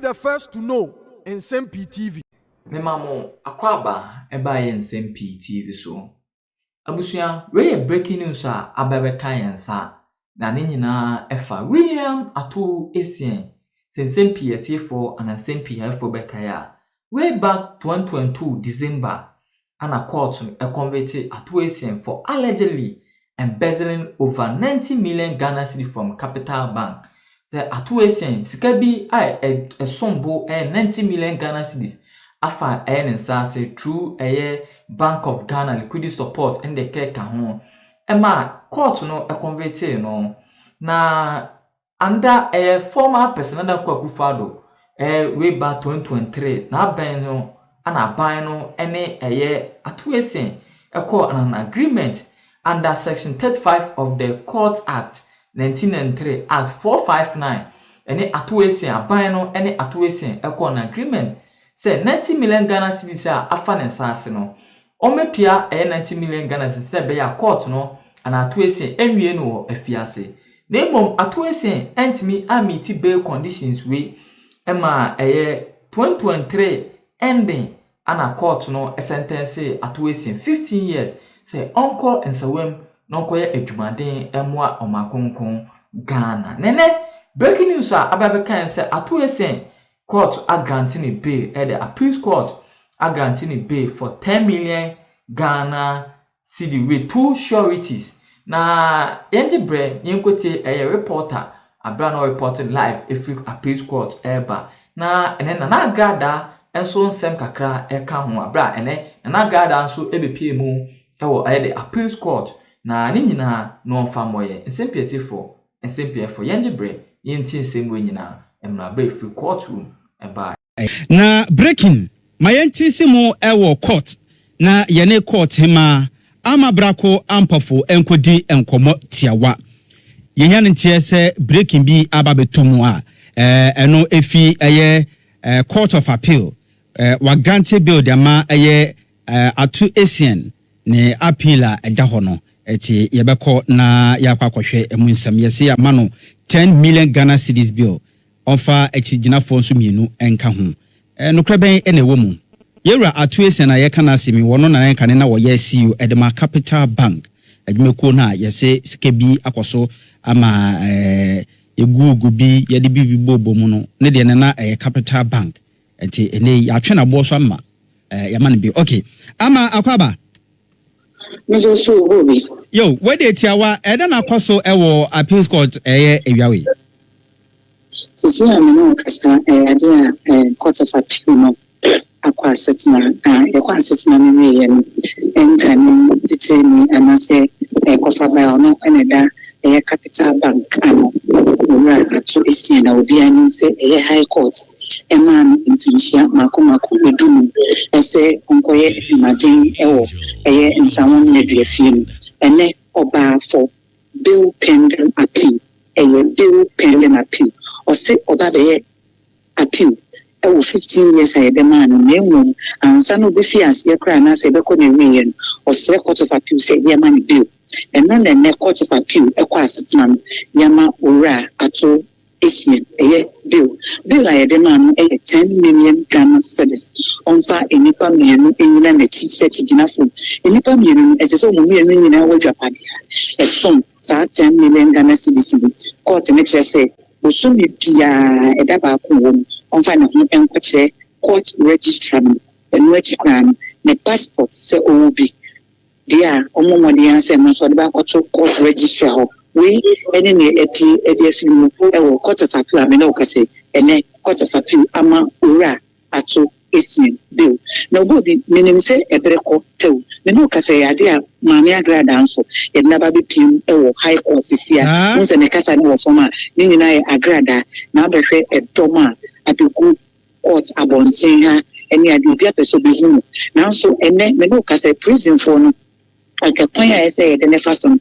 the first to know Nsem-Pii TV. Memamo akwaba eba ye Nsem-Pii TV so. Abusuya we breaking news a ababeka yensa na ne nyina efa William Ato Essien Nsem-Pii etifo and Nsem-Pii hefo beka ya way back 2022 December ana court convicted Ato Essien for allegedly embezzling over 90 million Ghana cedis from Capital Bank. The Ato Essien sikabi a sombo 90 million Ghana cedis afa nsase through Bank of Ghana liquidity support and the keka ho ema court no convicted no na under a former personal kwakufado way back 2023 na ban no ana ban no ene Ato Essien an agreement under section 35 of the Court Act 1993 Act 459 ene Ato Essien aban no ene Ato Essien an agreement say 90 million Ghana cedis afa nsase no ometua 90 million Ghana cedis be ya court no ana Ato Essien enwie no afiase na emom Ato Essien entimi amiti bail conditions we ema 2023 ending ana court no sentence Ato Essien 15 years say onko nsawem nonko ye adwumaden emwa omakonkon Ghana nene breaking news ababeka say Ato Essien court granting bail at the appeals court granting bail for 10 million Ghana cedi with two sureties. Na yenjebre yenkote reporter Agradaa reported live if appeals court eba na ene na Agradaa enso nsem kakra eka ho abra ene na Agradaa nso ebepie mu ewo the appeals court na ni nyina no mfa moye Nsem-Pii for Nsem-Pii for yenjebre yenti nsem we nyina emra bra free courtroom eba na breaking mayenti simu ewo court na yene court hema amabrako ampafo enkodi enkomo tiawa yenyan ntie se breaking bi ababetumu a eno efi court of appeal wa grant bill dama Ato Essien ne appeala edaho no eti yebeko na yakwakwahwe emu nsam yese ya mano 10 million Ghana cedis bill onfa echigina nso mienu enka ho nokreben ene wo mu yewura Ato Essien na yeka na asemi wono na enka ne na wo ye CEO edema Capital Bank adwumeko na yese sikebi akoso ama egugu bi yede bibi bobo mu no ne de na Capital Bank enti ene ya twe na bo so ama ya man bi okay ama akwaba yo where dey tiawa eda na kwaso ewo appeals court ewiawe sisi ameno kasa ade court of appeal no akwa setna me yen enkan titeni anase kofa ba no eneda Capital Bank ano Ato Essien na obi ani se high court man intinshia mako edunu ese onkoye imagine ewo nsawon nedue fie ene oba for bill pending appeal bill pending appeal or say oba be appeal 15 years I be man name ansa no be fiance ye kra na se be ko ne wiyen or say court of appeal say ye man bill and then the court of appeal equasitman yama ora Ato Essien bill I demand 10 million Ghana cedis onfa enipa mienu enyina na chi set ginafo enipa mienu eseso mu mienu nyina wodwapade esom sa 10 million Ghana cedis court ne say osumi pia edaba ko wom onfa na ho enkoche court registrar enu achikran ne passport se obi dia omomode answer no so de ba koto court registrar ho we ene ne efimu ewo court of appeal me no kase ene court of appeal ama ora Ato Essien bill na obi menim se ebreko tew me no kase ade a maame Agradaa nso ye na ba bepiem ewo high court sia nse ne kasa ne wo forma ni nyina ye Agradaa na abehwe edoma abeku court abonten ha ene ade obi apeso behinu na nso ene me no kase prison for no aka kwanya ese de ne fason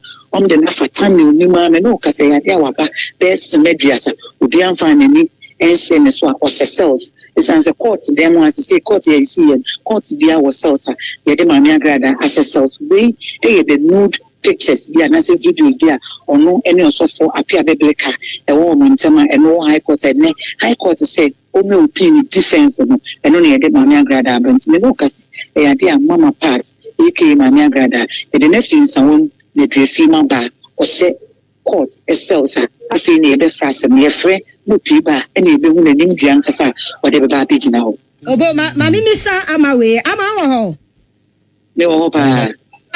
de na fatani nima me no kase ya dia waba best meduasa obi amfa nani ense ne so a cells isanse court dem as say court ya see court bia was cells ya de maame Agradaa as cells we the nude pictures bia na say videos bia ono any also for appear bebleka e wo montama e no high court ne high court say omi opinion defense no eno na yede Mami Agradaa but me no kas e ade a mama part eke Mami Agradaa e de na fin sawon na drefi ma ba o se court sells afi na ebe frase me frɛ no piba ene ebe hu na nim duan kasa o de be ba pagina ho obo Mami misa amawe ama wo ho me wo pa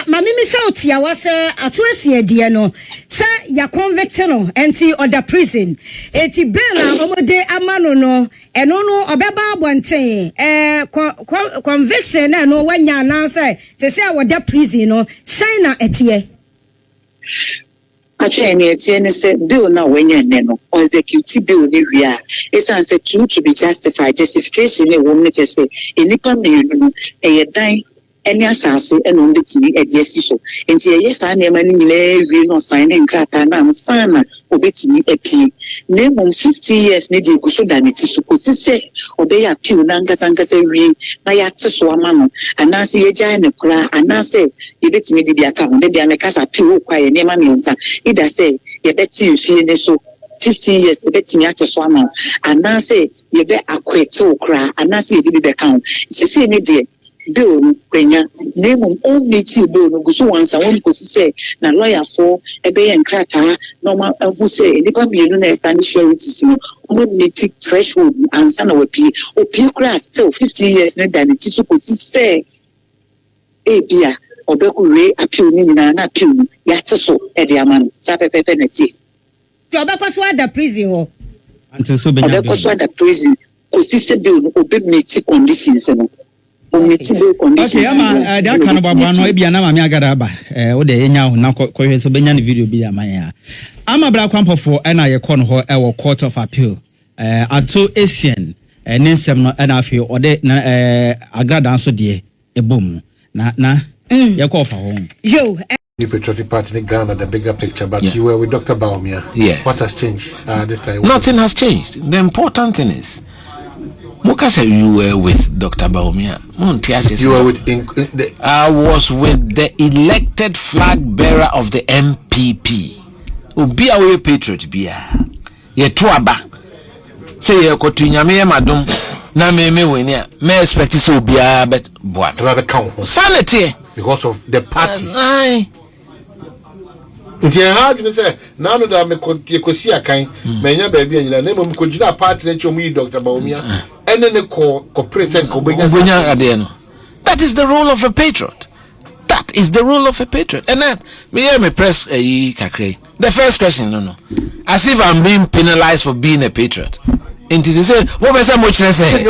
Mami misa otia wa se Ato Essien die no se ya convict no enti order prison eti bail omode amano no eno no obeba abonten conviction na no wanya na se order prison no sign na etie actually any etie say bill na wanya ne no or execute bill ni ria it's answer to be justified justification e wo me say enipa me no e dan any asase and on the TV at yes so and yes I never knew no sign and crata na sana obetini epi name 50 years ne dey go so that it is supposed to say obey appeal na nkasa say we na ya tso ama no anase ye gya ne kura anase ye betimi di bia ka ho de bia me kasa appeal kwa ye nema mensa ida say ye beti mfie ne so 50 years betimi atso ama anase ye be akwete okra anase ye di be ka ho se ne dey bill kwenya name only ti bill no go so once I want to say na lawyer for ebe en krata normal who say nipa mienu na stand sureties no we need threshold answer na we opi kra still 50 years na dan ti so ko say e bia obekure appeal ni na appeal ya tso e de amano sa pepepe na ti to obekwaso ada prison ho until so be obekwaso ada prison ko say bill obi meet conditions no. Okay, ama da kan baba no ebia na Mami Agradaa ba wo de enya ho na kohwe so benya ne video bi ya man ya ama bra kwampofo na ye kɔ no ho e wo court of appeal Ato Essien Nsem no na afi ode Agradaa so de ebom na ye kɔ fa ho yo the Patriotic Party in Ghana, the bigger picture, but you were with Dr. Bawumia. Yeah. What has changed this time? Nothing has changed. The important thing is Moka said you were with Dr. Bawumia. You were with I was with the elected flag bearer of the MPP. Ubi awe patriot bia. Ye tuaba. Say ye kotu nyame madum na me wenia. Me expect say ubia bet boa. Sanity because of the party. Nti how do you say now that me kosi akan menya ba bia nyina na mo kojina party na chomu yi Dr. Bawumia ene ne ko present ko benya ade no. That is the role of a patriot. That is the role of a patriot. And then me press kakre. The first question no as if I'm being penalized for being a patriot. And to say what be say mo kire say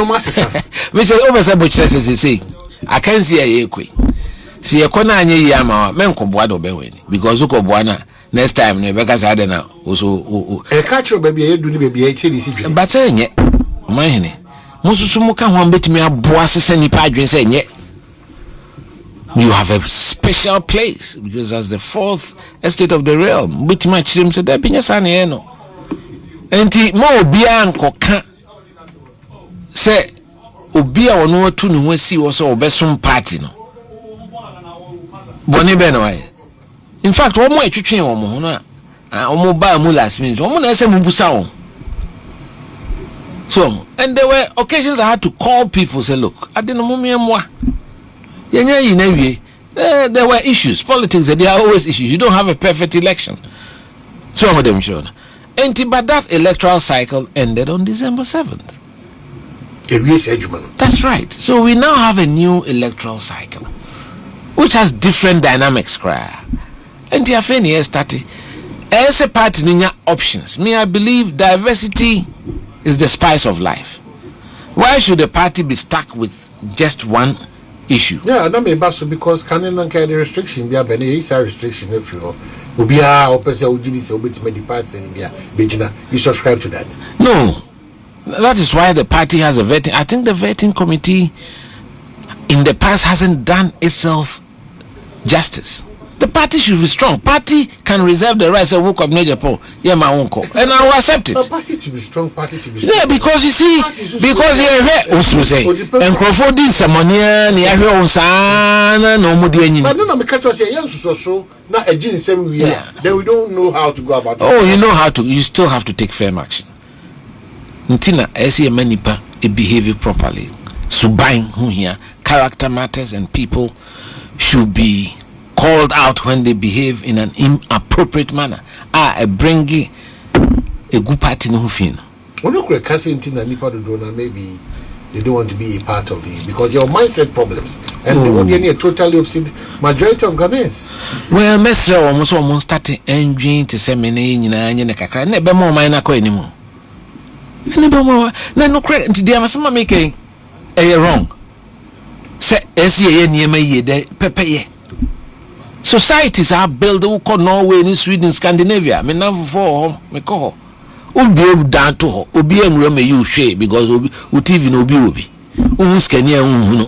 me say what be say mo kire say I can see a ekwe. Si ekona anye yi ama me nkoboa do be weni because ukoboa na next time ne be ka say na also e ka chiro ba bia edu ni ba bia e tie si dwe but say nye omahene mususu muka ho betimi aboa sese nipa adwen say nye you have a special place because as the fourth estate of the realm betimi achirem say da binya sa na no enti mo obia nkoka say obia wono atu ne ho asi wo so obesom party no boni be no why in fact wo mo etwetwe wo mo ho no a wo ba mu last minute wo mo na ese mu busa wo so and there were occasions I had to call people say look I didn't mummy moi yenya yi na wie there were issues politics there are always issues you don't have a perfect election so what them sure but that electoral cycle ended on December 7th. That's right. So we now have a new electoral cycle which has different dynamics cry. And the affair here started as a party ninya options. Me, I believe diversity is the spice of life. Why should a party be stuck with just one issue? Yeah, that may be because canon can the restriction be a restriction if you know. Ubia or person who did this obit party in India. You subscribe to that? No. That is why the party has a vetting. I think the vetting committee in the past hasn't done itself justice. The party should be strong. Party can reserve the right to work up major poll. Yeah, my uncle, and I will accept it. No, party to be strong. Party to be strong. Yeah, because you see, because you also say, and Crawford did some money, and you have your son, no more doing. But no, because you say yes, so not a gene same year. Then we don't know how to go about it. Oh, you know how to. You still have to take firm action. Ntina esi manipa behave properly. Subain who here character matters and people should be called out when they behave in an inappropriate manner. A bringi a good party no fin. Ono kure kasi ntina nipa do na maybe they don't want to be a part of it because your mindset problems and they want any totally opposite majority of Ghanaians. Well, mesra almost start engine to say many nyina nye kakra na be mo man na ko animo. Na be mo na no credit nti dia masema make wrong. Say esi ye niema ye de pepeye. Societies are built in Norway, in Sweden, Scandinavia. Me now for me ko. Obi e down to ho. Obi enwure me you share because obi TV no obi. Skania no.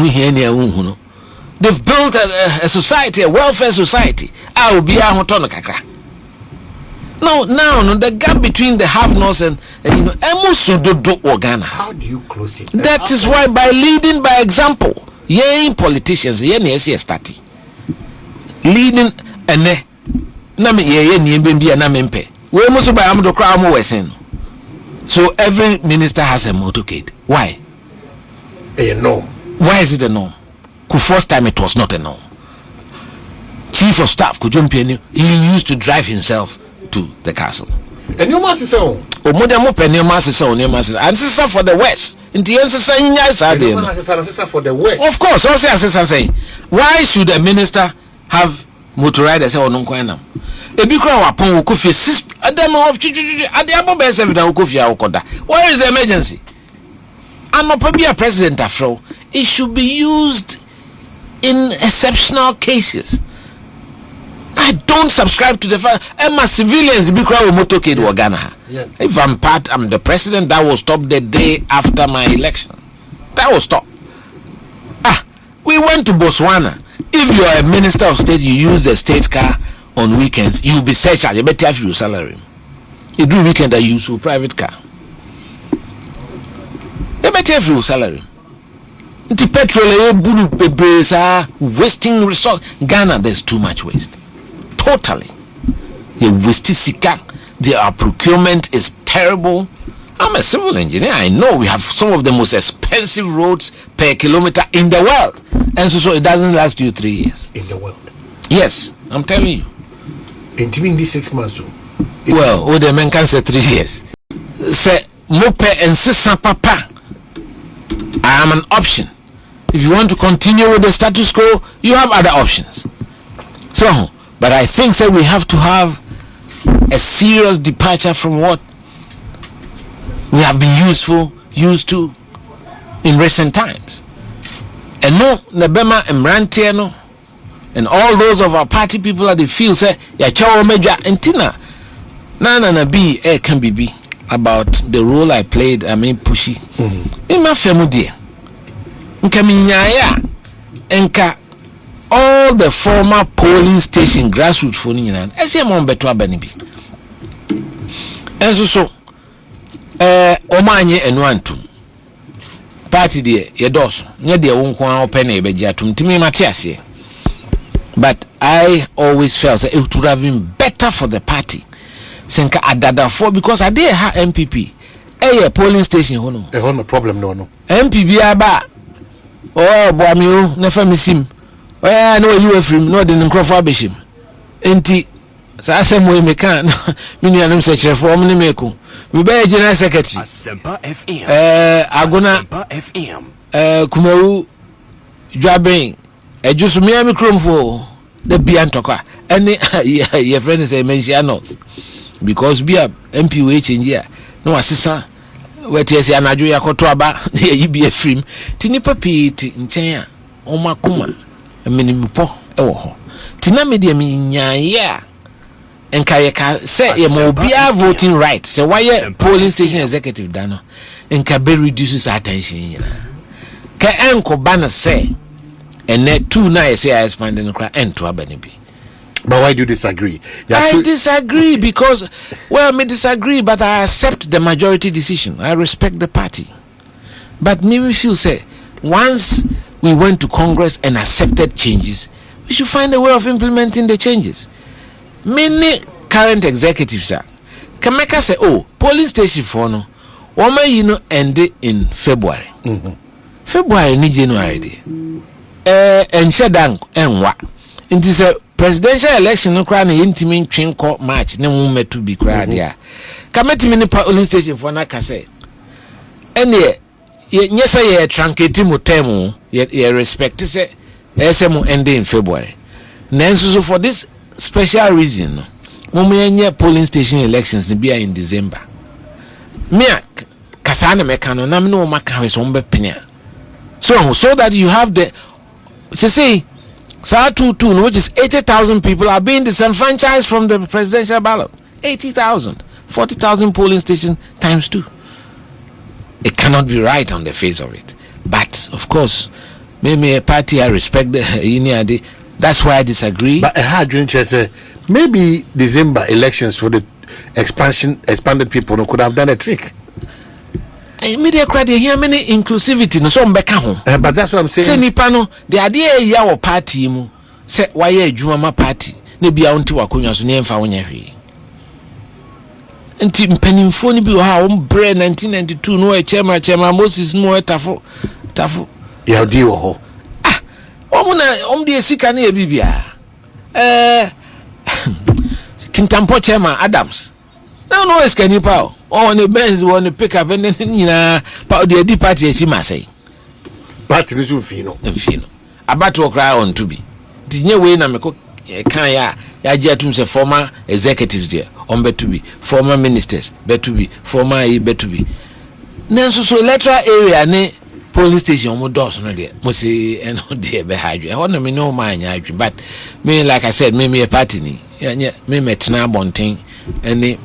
Here near no. They've built a society, a welfare society. I obi a hotono kakra. Now the gap between the have-nots and emusu dodo organa. How do you close it? That is why by leading by example. Ye politicians, ye na esi start. Leading ene na me ye ni bia na mempe we muso ba amdo kra mo wesen. So every minister has a motorcade. Why? A norm. Why is it a norm? First time it was not a norm. Chief of staff Kujumpieni, he used to drive himself to the castle. And your master say o modern mo pen your master say on your master and sister for the west. Inti yense say nya say for the west. Of course, also say why should a minister have motor riders say on kwanam ebi kra wapon wo kofie adam of ade abobe se vida wo kofie akoda. Where is the emergency? I'm not probably a president after all. It should be used in exceptional cases. I don't subscribe to the fact Emma civilians be kra wo motorcade wo Ghana. If I'm the president, that will stop the day after my election. That will stop. We went to Botswana. If you are a minister of state, you use the state car on weekends, you'll be searched. You better have your salary. You do weekend, you use your private car. You better have your salary. The petrol, wasting resource. Ghana, there's too much waste. Totally. The waste sika. Their procurement is terrible. I'm a civil engineer. I know we have some of the most expensive roads per kilometer in the world. And so it doesn't last you 3 years. In the world? Yes, I'm telling you. And even these 6 months? Well, the men can say 3 years. Say, mope and sisa papa. I am an option. If you want to continue with the status quo, you have other options. So, but I think that we have to have a serious departure from what we have been used to in recent times. And no, Nebema and Mrantiano and all those of our party people that they feel say ya chawo meja entina na be can be about the role I played. I mean pushy in my family dear nka minyaya enka all the former polling station grassroots for nyina ese mo beto abani bi enso so omanye enuantum party de yedos nye de wo nko open e begia tumtimi matiase. But I always felt that it would have been better for the party senka adada for because I dey ha MPP a polling station hono no problem no MPP aba bo ami o na fa misim no you afrim no de nkrofo abeshim enti sa asem we meka me nuanom se kyerefo omne meko me be general secretary Nsem-Pii FM agona Nsem-Pii FM kumawu dwabeng ejusu me am kromfo the biantokwa any your friend say mention north because be a MP we change here no asisa weti ese anadwo yakoto aba yi bi afrim tinipa piti nchen a omakoma minimpo ewo ho tina media minyaya enka yeka say ye mo bia voting right say why polling station executive dano enka be reduces attention yina ka enko bana say and two na say I expand in cry and to abanibi. But why do you disagree? I disagree because I may disagree, but I accept the majority decision. I respect the party. But maybe feel say once we went to Congress and accepted changes, we should find a way of implementing the changes. Many current executives can make us say, polling station for no Woma yi no end in February. February ni January de. Enche dan enwa. Nti se presidential election no kra na yentimi ntwenko March ne mu metu bi kra de a. Kametimi ni polling station for na kase. Ene ye say ye tranketi mo term ye respect say SM end in February. Nanso so for this special reason mo yenye polling station elections be in December. Me kasa na meka no na me no maka we so mbe penia. So that you have the say Sa 2 which is 80,000 people are being disenfranchised from the presidential ballot. 80,000, 40,000 polling stations times 2. It cannot be right on the face of it. But of course, maybe a party I respect the that's why I disagree. But I had say maybe December elections for the expanded people could have done a trick. Media credit here many inclusivity no so mbeka ho. But that's what I'm saying. Say nipa no the idea ya wo party mu say why adwuma ma party na bia wonti wakonwa so ne mfa wonya hwe. Nti mpanimfo ni bi wo ha wo bre 1992 no e chairman Moses no etafo. Ya di wo ho. De sika na e bibia. Kintampo chairman Adams. No is can you power. On the Benz, on the pickup, and then you know, the D party, she must say. Party is Fino. About to cry on to be. The new way, Namiko can ya jetum say former executives there, on bet to be, former ministers, bet to be, former bet to be. Nanso so electoral area, ne police station, mo doors no there. Mo say, and no dear behind you. I want me no mind, but me, like I said, me a party ni. Me metna bonting, and me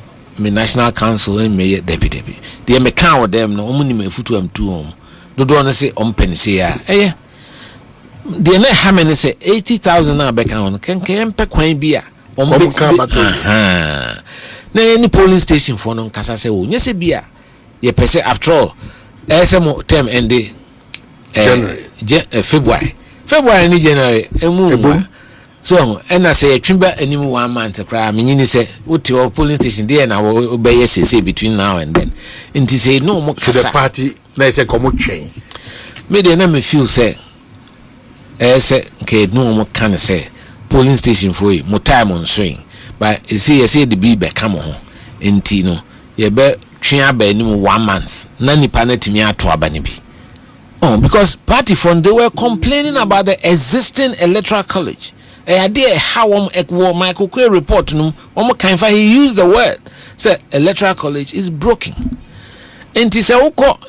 national council and me deputy they me count with them no omuni me futu am two home do no say ompeni say ya they na how many say 80,000 na be count can pe kwan bia na any polling station for no kasa say o nyese bia ye pese after all SM term end February ni January emu so and I say trimba animu 1 month cry meaning say what your polling station there na obey say between now and then and to say no more so the party na say come chain me dey na me feel say say okay no more can say polling station for you mo time on swing but you say the be come ho enti no ye be twen aba animu 1 month na nipa na timi ato aba ne bi because party fund they were complaining about the existing electoral college. Idea how Michael Quay report no he used the word say electoral college is broken. And he said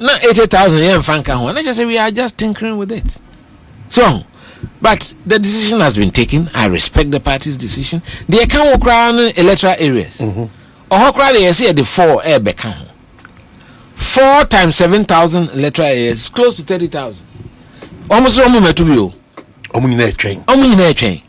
na 80,000 yen fanka ho. And I just say we are just tinkering with it. So but the decision has been taken. I respect the party's decision. They can walk around electoral areas. Or how crowd they say the 4 air back 4 times 7,000 electoral areas is close to 30,000. Almost metu bi o. Omu nyina train.